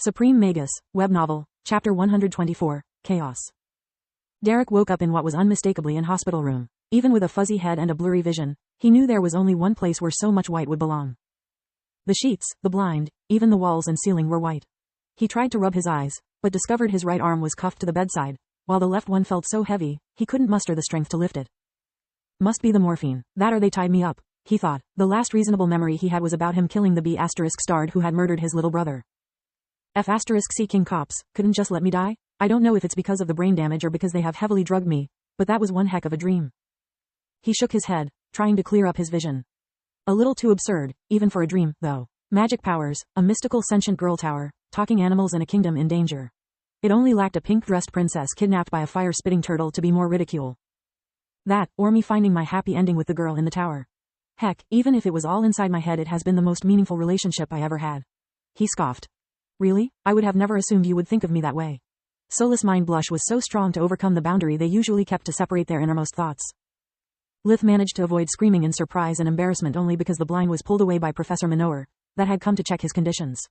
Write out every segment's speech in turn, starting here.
Supreme Magus, web novel, Chapter 124, Chaos. Derek woke up in what was unmistakably an hospital room. Even with a fuzzy head and a blurry vision, he knew there was only one place where so much white would belong. The sheets, the blind, even the walls and ceiling were white. He tried to rub his eyes, but discovered his right arm was cuffed to the bedside, while the left one felt so heavy, he couldn't muster the strength to lift it. Must be the morphine, that or they tied me up, he thought. The last reasonable memory he had was about him killing the B***starred who had murdered his little brother. F***C King cops, couldn't just let me die? I don't know if it's because of the brain damage or because they have heavily drugged me, but that was one heck of a dream. He shook his head, trying to clear up his vision. A little too absurd, even for a dream, though. Magic powers, a mystical sentient girl tower, talking animals and a kingdom in danger. It only lacked a pink-dressed princess kidnapped by a fire-spitting turtle to be more ridicule. That, or me finding my happy ending with the girl in the tower. Heck, even if it was all inside my head, it has been the most meaningful relationship I ever had. He scoffed. Really? I would have never assumed you would think of me that way. Soulless mind blush was so strong to overcome the boundary they usually kept to separate their innermost thoughts. Lith managed to avoid screaming in surprise and embarrassment only because the blind was pulled away by Professor Minower, that had come to check his conditions.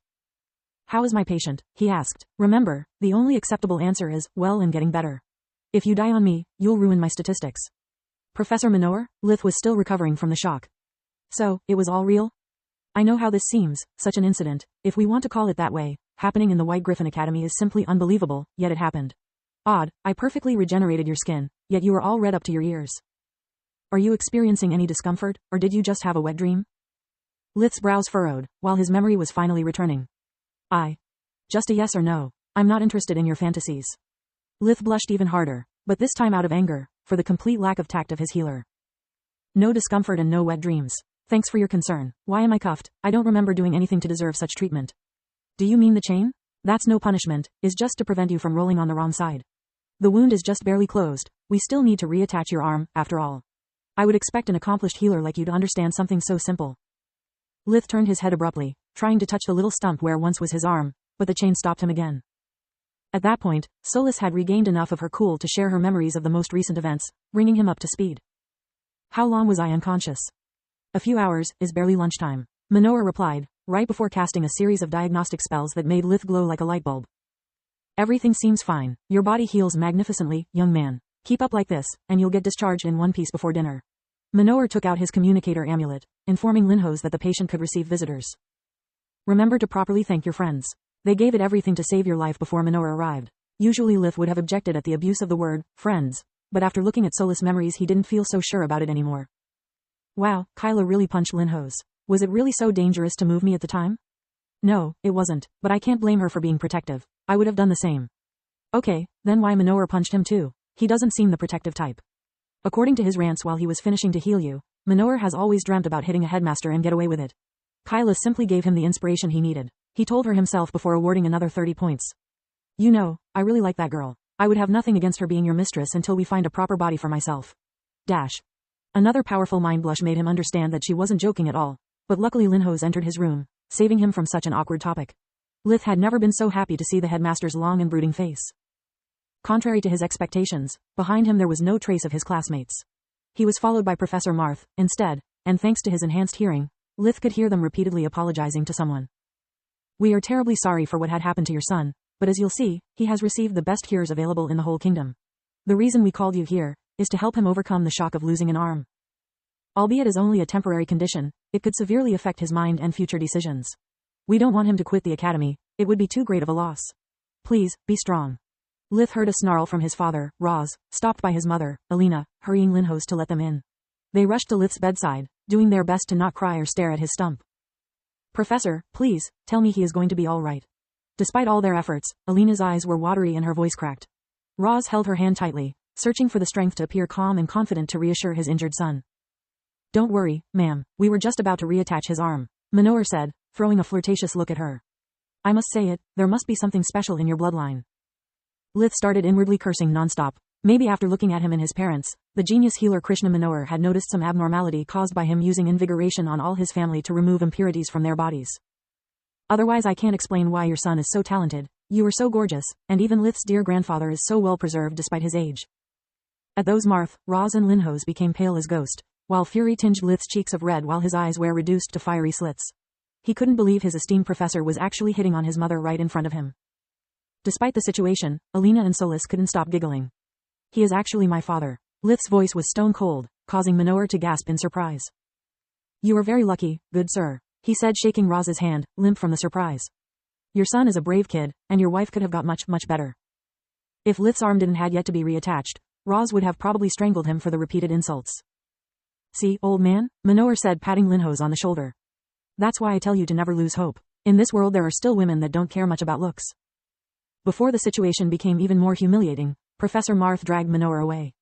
How is my patient? He asked. Remember, the only acceptable answer is, well and getting better. If you die on me, you'll ruin my statistics. Professor Minower? Lith was still recovering from the shock. So, it was all real? I know how this seems, such an incident, if we want to call it that way, happening in the White Griffin Academy is simply unbelievable, yet it happened. Odd, I perfectly regenerated your skin, yet you are all red up to your ears. Are you experiencing any discomfort, or did you just have a wet dream? Lith's brows furrowed, while his memory was finally returning. Just a yes or no. I'm not interested in your fantasies. Lith blushed even harder, but this time out of anger, for the complete lack of tact of his healer. No discomfort and no wet dreams. Thanks for your concern. Why am I cuffed? I don't remember doing anything to deserve such treatment. Do you mean the chain? That's no punishment, is just to prevent you from rolling on the wrong side. The wound is just barely closed, we still need to reattach your arm, after all. I would expect an accomplished healer like you to understand something so simple. Lith turned his head abruptly, trying to touch the little stump where once was his arm, but the chain stopped him again. At that point, Solus had regained enough of her cool to share her memories of the most recent events, bringing him up to speed. How long was I unconscious? A few hours, is barely lunchtime. Minower replied, right before casting a series of diagnostic spells that made Lith glow like a light bulb. Everything seems fine. Your body heals magnificently, young man. Keep up like this, and you'll get discharged in one piece before dinner. Minower took out his communicator amulet, informing Linhos that the patient could receive visitors. Remember to properly thank your friends. They gave it everything to save your life before Minower arrived. Usually Lith would have objected at the abuse of the word, friends, but after looking at Solus' memories he didn't feel so sure about it anymore. Wow, Kyla really punched Linhos. Was it really so dangerous to move me at the time? No, it wasn't, but I can't blame her for being protective. I would have done the same. Okay, then why Minower punched him too? He doesn't seem the protective type. According to his rants while he was finishing to heal you, Minower has always dreamt about hitting a headmaster and get away with it. Kyla simply gave him the inspiration he needed. He told her himself before awarding another 30 points. You know, I really like that girl. I would have nothing against her being your mistress until we find a proper body for myself. Another powerful mind blush made him understand that she wasn't joking at all, but luckily Linhos entered his room, saving him from such an awkward topic. Lith had never been so happy to see the headmaster's long and brooding face. Contrary to his expectations, behind him there was no trace of his classmates. He was followed by Professor Marth, instead, and thanks to his enhanced hearing, Lith could hear them repeatedly apologizing to someone. We are terribly sorry for what had happened to your son, but as you'll see, he has received the best cures available in the whole kingdom. The reason we called you here is to help him overcome the shock of losing an arm. Albeit as only a temporary condition, it could severely affect his mind and future decisions. We don't want him to quit the academy, it would be too great of a loss. Please, be strong. Lith heard a snarl from his father, Roz, stopped by his mother, Alina, hurrying Linhos to let them in. They rushed to Lith's bedside, doing their best to not cry or stare at his stump. Professor, please, tell me he is going to be all right. Despite all their efforts, Alina's eyes were watery and her voice cracked. Roz held her hand tightly, searching for the strength to appear calm and confident to reassure his injured son. Don't worry, ma'am, we were just about to reattach his arm, Minower said, throwing a flirtatious look at her. I must say it, there must be something special in your bloodline. Lith started inwardly cursing nonstop. Maybe after looking at him and his parents, the genius healer Krishna Minower had noticed some abnormality caused by him using invigoration on all his family to remove impurities from their bodies. Otherwise I can't explain why your son is so talented, you are so gorgeous, and even Lith's dear grandfather is so well preserved despite his age. At those Marth, Roz and Linhos became pale as ghost, while fury tinged Lith's cheeks of red while his eyes were reduced to fiery slits. He couldn't believe his esteemed professor was actually hitting on his mother right in front of him. Despite the situation, Alina and Solis couldn't stop giggling. He is actually my father. Lith's voice was stone cold, causing Manohar to gasp in surprise. You are very lucky, good sir, he said, shaking Roz's hand, limp from the surprise. Your son is a brave kid, and your wife could have got much better. If Lith's arm didn't had yet to be reattached, Roz would have probably strangled him for the repeated insults. See, old man, Manohar said, patting Linhos on the shoulder. That's why I tell you to never lose hope. In this world there are still women that don't care much about looks. Before the situation became even more humiliating, Professor Marth dragged Manohar away.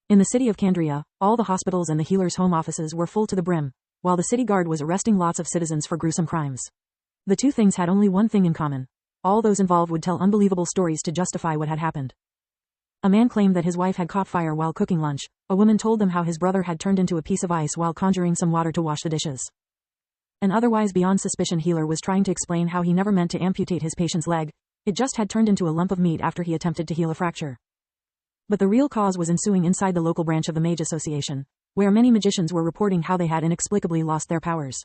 In the city of Kandria, all the hospitals and the healers' home offices were full to the brim, while the city guard was arresting lots of citizens for gruesome crimes. The two things had only one thing in common. All those involved would tell unbelievable stories to justify what had happened. A man claimed that his wife had caught fire while cooking lunch. A woman told them how his brother had turned into a piece of ice while conjuring some water to wash the dishes. An otherwise beyond suspicion healer was trying to explain how he never meant to amputate his patient's leg. It just had turned into a lump of meat after he attempted to heal a fracture. But the real cause was ensuing inside the local branch of the Mage Association, where many magicians were reporting how they had inexplicably lost their powers.